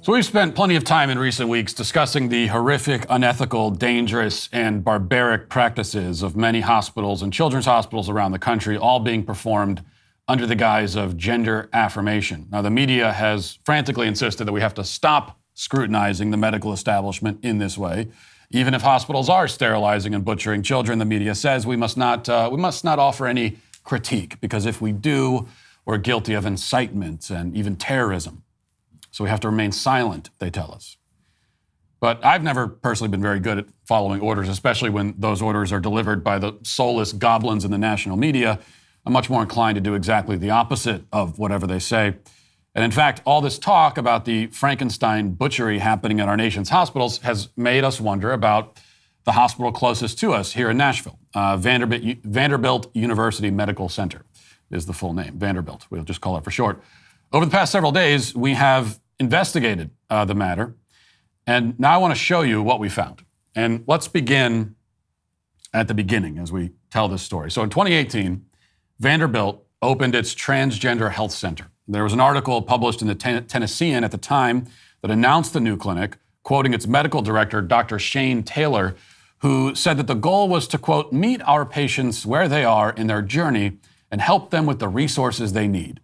So we've spent plenty of time in recent weeks discussing the horrific, unethical, dangerous, and barbaric practices of many hospitals and children's hospitals around the country, all being performed under the guise of gender affirmation. Now, the media has frantically insisted that we have to stop scrutinizing the medical establishment in this way. Even if hospitals are sterilizing and butchering children, the media says we must not offer any critique, because if we do, we're guilty of incitement and even terrorism. So we have to remain silent, they tell us. But I've never personally been very good at following orders, especially when those orders are delivered by the soulless goblins in the national media. I'm much more inclined to do exactly the opposite of whatever they say. And in fact, all this talk about the Frankenstein butchery happening at our nation's hospitals has made us wonder about the hospital closest to us here in Nashville. Vanderbilt University Medical Center is the full name, Vanderbilt. We'll just call it for short. Over the past several days, we have investigated the matter, and now I want to show you what we found. And let's begin at the beginning as we tell this story. So in 2018, Vanderbilt opened its Transgender Health Center. There was an article published in the Tennessean at the time that announced the new clinic, quoting its medical director, Dr. Shane Taylor, who said that the goal was to, quote, meet our patients where they are in their journey and help them with the resources they need.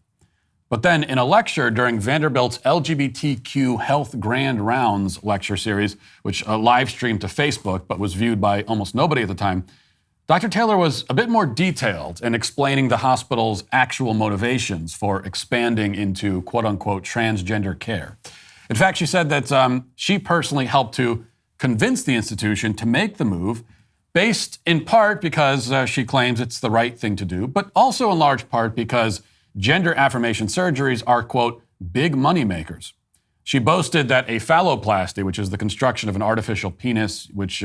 But then in a lecture during Vanderbilt's LGBTQ Health Grand Rounds lecture series, which live streamed to Facebook but was viewed by almost nobody at the time, Dr. Taylor was a bit more detailed in explaining the hospital's actual motivations for expanding into quote-unquote transgender care. In fact, she said that she personally helped to convince the institution to make the move, based in part because she claims it's the right thing to do, but also in large part because gender affirmation surgeries are, quote, big money makers. She boasted that a phalloplasty, which is the construction of an artificial penis, which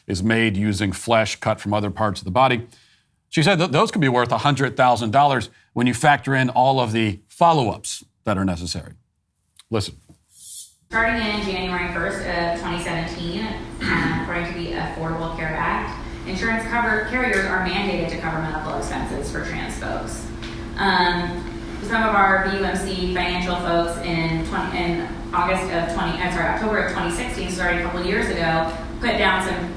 is made using flesh cut from other parts of the body, she said that those could be worth $100,000 when you factor in all of the follow-ups that are necessary. Listen. Starting in January 1st of 2017, according to the Affordable Care Act, insurance carriers are mandated to cover medical expenses for trans folks. Some of our VUMC financial folks in October of 2016, starting a couple of years ago, put down some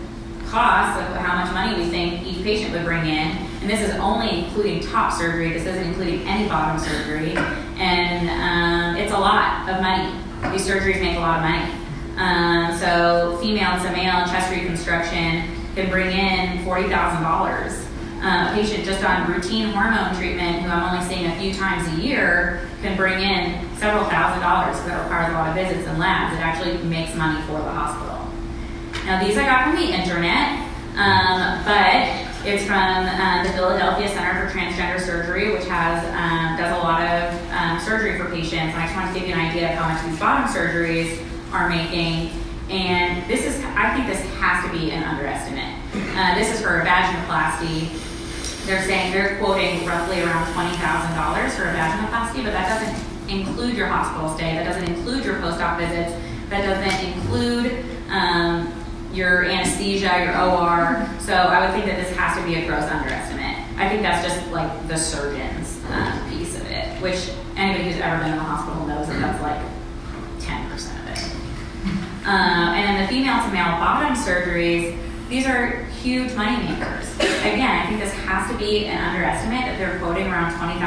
costs of how much money we think each patient would bring in. And this is only including top surgery. This isn't including any bottom surgery. And it's a lot of money. These surgeries make a lot of money. So female to male chest reconstruction can bring in $40,000. A patient just on routine hormone treatment, who I'm only seeing a few times a year, can bring in several $1,000s. That requires a lot of visits and labs. It actually makes money for the hospital. Now, these I got from the internet, but it's from the Philadelphia Center for Transgender Surgery, which does a lot of surgery for patients. And I just want to give you an idea of how much these bottom surgeries are making. And I think this has to be an underestimate. This is for a vaginoplasty. They're quoting roughly around $20,000 for a vaginoplasty, but that doesn't include your hospital stay. That doesn't include your post-op visits. That doesn't include your anesthesia, your OR. So I would think that this has to be a gross underestimate. I think that's just like the surgeon's piece of it, which anybody who's ever been in the hospital knows that that's like 10% of it. And then the female to male bottom surgeries, these are huge money makers. Again, I think this has to be an underestimate, that they're quoting around $20,000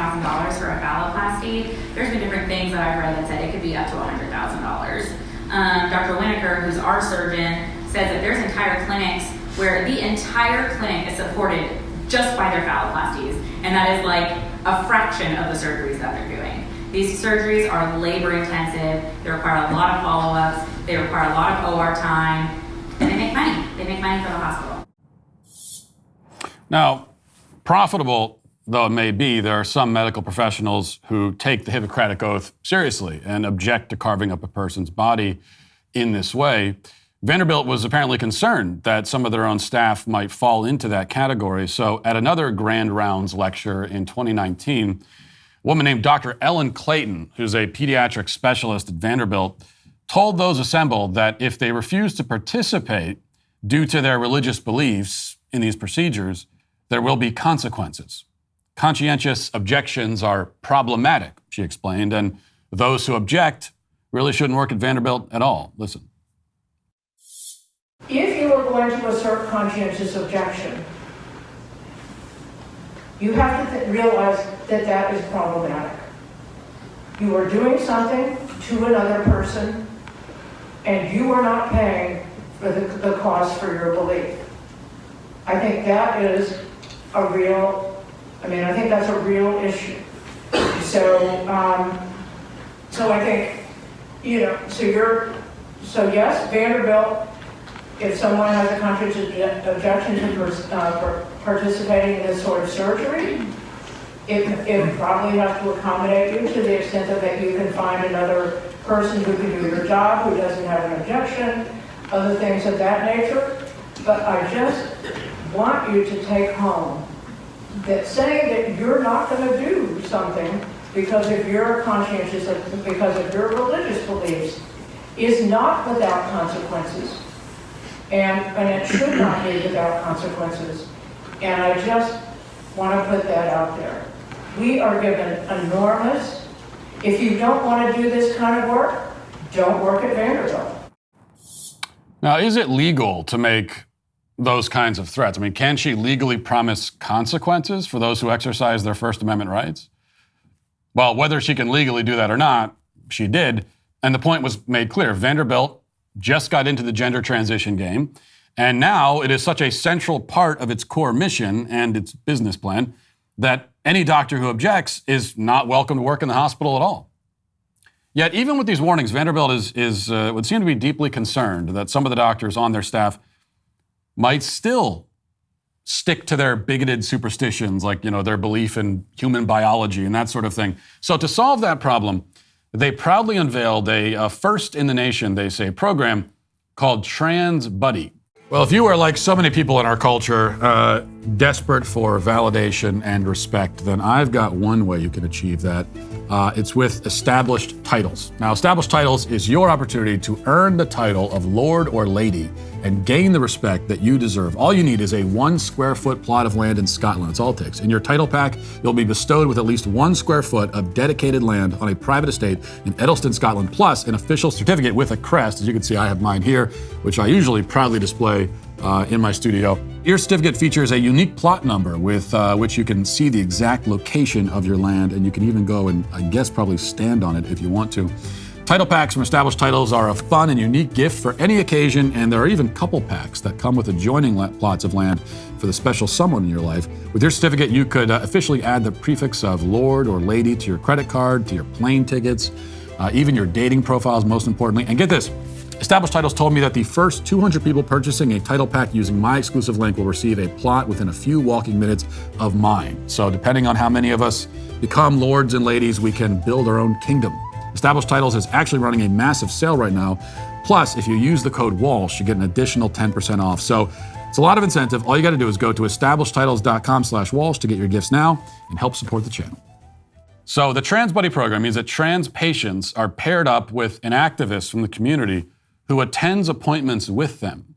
for a phalloplasty. There's been different things that I've read that said it could be up to $100,000. Dr. Winokur, who's our surgeon, says that there's entire clinics where the entire clinic is supported just by their phalloplasties, and that is like a fraction of the surgeries that they're doing. These surgeries are labor intensive, they require a lot of follow-ups, they require a lot of OR time, and they make money. They make money for the hospital. Now, profitable though it may be, there are some medical professionals who take the Hippocratic Oath seriously and object to carving up a person's body in this way. Vanderbilt was apparently concerned that some of their own staff might fall into that category. So at another Grand Rounds lecture in 2019, a woman named Dr. Ellen Clayton, who's a pediatric specialist at Vanderbilt, told those assembled that if they refused to participate due to their religious beliefs in these procedures, there will be consequences. Conscientious objections are problematic, she explained, and those who object really shouldn't work at Vanderbilt at all. Listen. If you are going to assert conscientious objection, you have to realize that that is problematic. You are doing something to another person, and you are not paying for the cost for your belief. I think that is a real, I think that's a real issue. So, so I think, so yes, Vanderbilt, if someone has a conscientious objection to participating in this sort of surgery, it probably has to accommodate you to the extent that you can find another person who can do your job, who doesn't have an objection, other things of that nature. But I just want you to take home that saying that you're not going to do something because of your conscientious, because of your religious beliefs, is not without consequences. And it should not be without consequences. And I just want to put that out there. We are given enormous, if you don't want to do this kind of work, don't work at Vanderbilt. Now, is it legal to make those kinds of threats? I mean, can she legally promise consequences for those who exercise their First Amendment rights? Well, whether she can legally do that or not, she did. And the point was made clear. Vanderbilt just got into the gender transition game. And now it is such a central part of its core mission and its business plan that any doctor who objects is not welcome to work in the hospital at all. Yet, even with these warnings, Vanderbilt would seem to be deeply concerned that some of the doctors on their staff might still stick to their bigoted superstitions, like, their belief in human biology and that sort of thing. So to solve that problem, they proudly unveiled a first in the nation, they say, program called Trans Buddy. Well, if you are like so many people in our culture, desperate for validation and respect, then I've got one way you can achieve that. It's with established titles. Now, established titles is your opportunity to earn the title of Lord or Lady and gain the respect that you deserve. All you need is a 1 square foot plot of land in Scotland. That's all it takes. In your title pack, you'll be bestowed with at least 1 square foot of dedicated land on a private estate in Edelston, Scotland, plus an official certificate with a crest. As you can see, I have mine here, which I usually proudly display in my studio. Your certificate features a unique plot number with which you can see the exact location of your land, and you can even go and, I guess, probably stand on it if you want to. Title packs from established titles are a fun and unique gift for any occasion, and there are even couple packs that come with adjoining plots of land for the special someone in your life. With your certificate, you could officially add the prefix of Lord or Lady to your credit card, to your plane tickets, even your dating profiles, most importantly. And get this, Established Titles told me that the first 200 people purchasing a title pack using my exclusive link will receive a plot within a few walking minutes of mine. So depending on how many of us become lords and ladies, we can build our own kingdom. Established Titles is actually running a massive sale right now. Plus, if you use the code Walsh, you get an additional 10% off. So it's a lot of incentive. All you got to do is go to establishedtitles.com/Walsh to get your gifts now and help support the channel. So the Trans Buddy program means that trans patients are paired up with an activist from the community who attends appointments with them.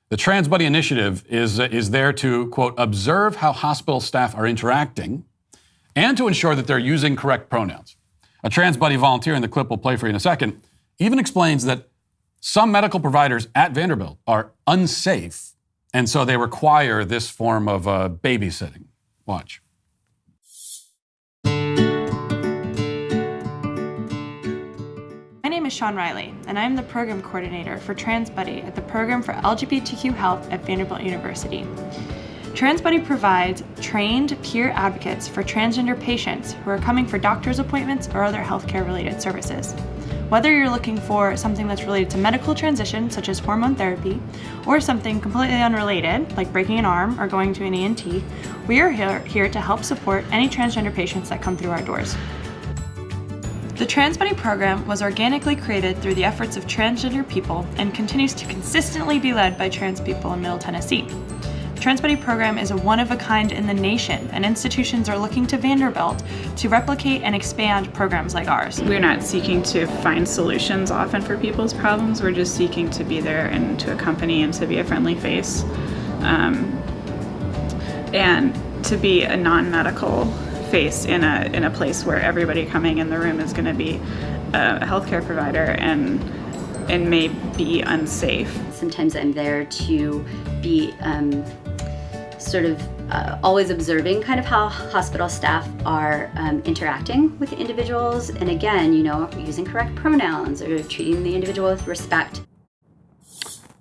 The Trans Buddy initiative is there to, quote, observe how hospital staff are interacting and to ensure that they're using correct pronouns. A Trans Buddy volunteer in the clip we'll play for you in a second even explains that some medical providers at Vanderbilt are unsafe, and so they require this form of babysitting. Watch. My name is Sean Riley, and I am the program coordinator for Trans Buddy at the Program for LGBTQ Health at Vanderbilt University. Trans Buddy provides trained peer advocates for transgender patients who are coming for doctor's appointments or other healthcare-related services. Whether you're looking for something that's related to medical transition, such as hormone therapy, or something completely unrelated, like breaking an arm or going to an ENT, we are here to help support any transgender patients that come through our doors. The Trans Buddy program was organically created through the efforts of transgender people and continues to consistently be led by trans people in Middle Tennessee. The Trans Buddy program is a one-of-a-kind in the nation, and institutions are looking to Vanderbilt to replicate and expand programs like ours. We're not seeking to find solutions often for people's problems. We're just seeking to be there and to accompany and to be a friendly face, and to be a non-medical face in a place where everybody coming in the room is going to be a healthcare provider and may be unsafe. Sometimes I'm there to be always observing kind of how hospital staff are interacting with the individuals, and again, using correct pronouns or treating the individual with respect.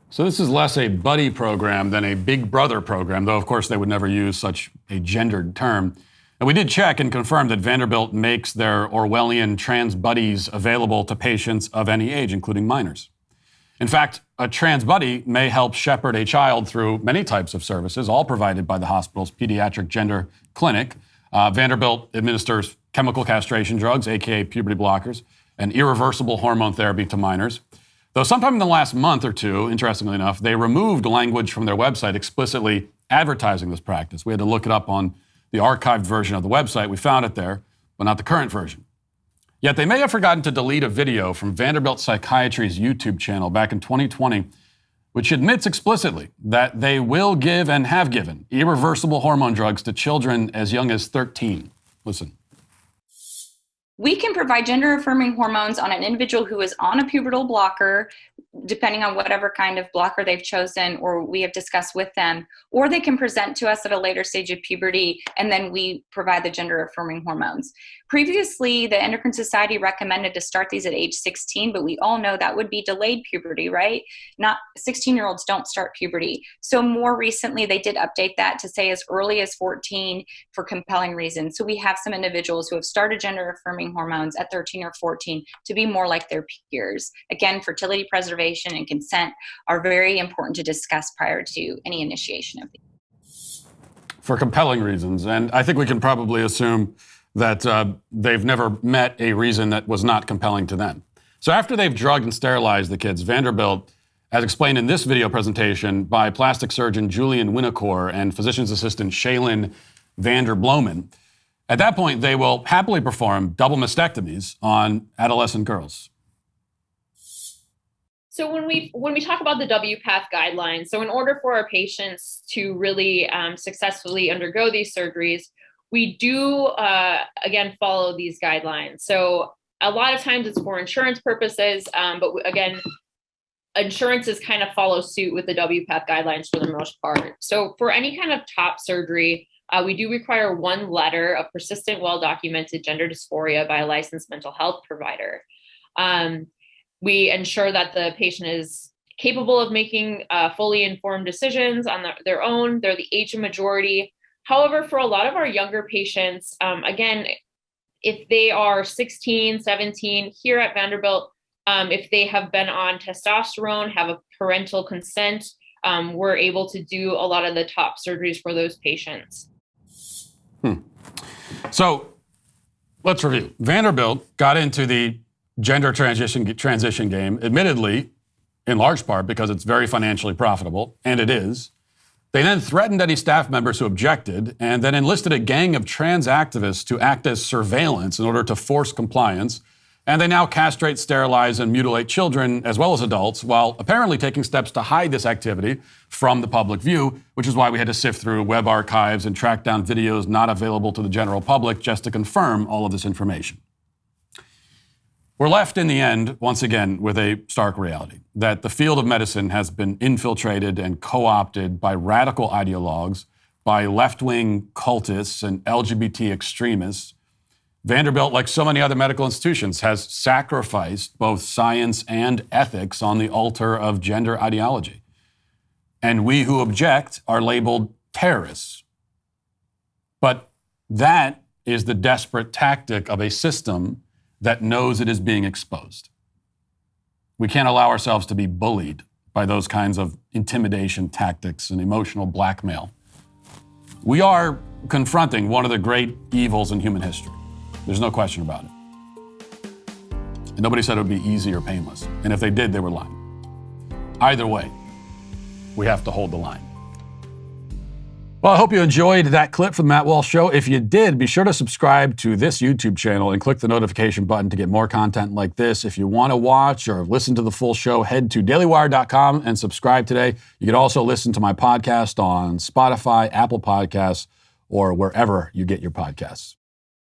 So this is less a buddy program than a big brother program, though of course they would never use such a gendered term. And we did check and confirm that Vanderbilt makes their Orwellian trans buddies available to patients of any age, including minors. In fact, a trans buddy may help shepherd a child through many types of services, all provided by the hospital's pediatric gender clinic. Vanderbilt administers chemical castration drugs, aka puberty blockers, and irreversible hormone therapy to minors. Though sometime in the last month or two, interestingly enough, they removed language from their website explicitly advertising this practice. We had to look it up on the archived version of the website. We found it there, but not the current version. Yet they may have forgotten to delete a video from Vanderbilt Psychiatry's YouTube channel back in 2020, which admits explicitly that they will give and have given irreversible hormone drugs to children as young as 13. Listen. We can provide gender-affirming hormones on an individual who is on a pubertal blocker, depending on whatever kind of blocker they've chosen or we have discussed with them, or they can present to us at a later stage of puberty, and then we provide the gender-affirming hormones. Previously, the Endocrine Society recommended to start these at age 16, but we all know that would be delayed puberty, right? Not 16-year-olds don't start puberty. So more recently, they did update that to say as early as 14 for compelling reasons. So we have some individuals who have started gender-affirming hormones at 13 or 14 to be more like their peers. Again, fertility preservation and consent are very important to discuss prior to any initiation of these. For compelling reasons. And I think we can probably assume that they've never met a reason that was not compelling to them. So after they've drugged and sterilized the kids, Vanderbilt, as explained in this video presentation by plastic surgeon Julian Winnicor and physician's assistant Shaylin Vanderbloemen, at that point, they will happily perform double mastectomies on adolescent girls. So when we talk about the WPATH guidelines, so in order for our patients to really successfully undergo these surgeries, we do, again, follow these guidelines. So a lot of times it's for insurance purposes, but again, insurances kind of follow suit with the WPATH guidelines for the most part. So for any kind of top surgery, we do require one letter of persistent, well-documented gender dysphoria by a licensed mental health provider. We ensure that the patient is capable of making fully informed decisions on their own. They're the age of majority. However, for a lot of our younger patients, again, if they are 16, 17, here at Vanderbilt, if they have been on testosterone, have a parental consent, we're able to do a lot of the top surgeries for those patients. So let's review. Vanderbilt got into the gender transition game, admittedly, in large part because it's very financially profitable, and it is. They then threatened any staff members who objected and then enlisted a gang of trans activists to act as surveillance in order to force compliance. And they now castrate, sterilize, and mutilate children as well as adults, while apparently taking steps to hide this activity from the public view, which is why we had to sift through web archives and track down videos not available to the general public just to confirm all of this information. We're left in the end, once again, with a stark reality that the field of medicine has been infiltrated and co-opted by radical ideologues, by left-wing cultists and LGBT extremists. Vanderbilt, like so many other medical institutions, has sacrificed both science and ethics on the altar of gender ideology. And we who object are labeled terrorists. But that is the desperate tactic of a system that knows it is being exposed. We can't allow ourselves to be bullied by those kinds of intimidation tactics and emotional blackmail. We are confronting one of the great evils in human history. There's no question about it. And nobody said it would be easy or painless. And if they did, they were lying. Either way, we have to hold the line. Well, I hope you enjoyed that clip from the Matt Walsh Show. If you did, be sure to subscribe to this YouTube channel and click the notification button to get more content like this. If you want to watch or listen to the full show, head to dailywire.com and subscribe today. You can also listen to my podcast on Spotify, Apple Podcasts, or wherever you get your podcasts.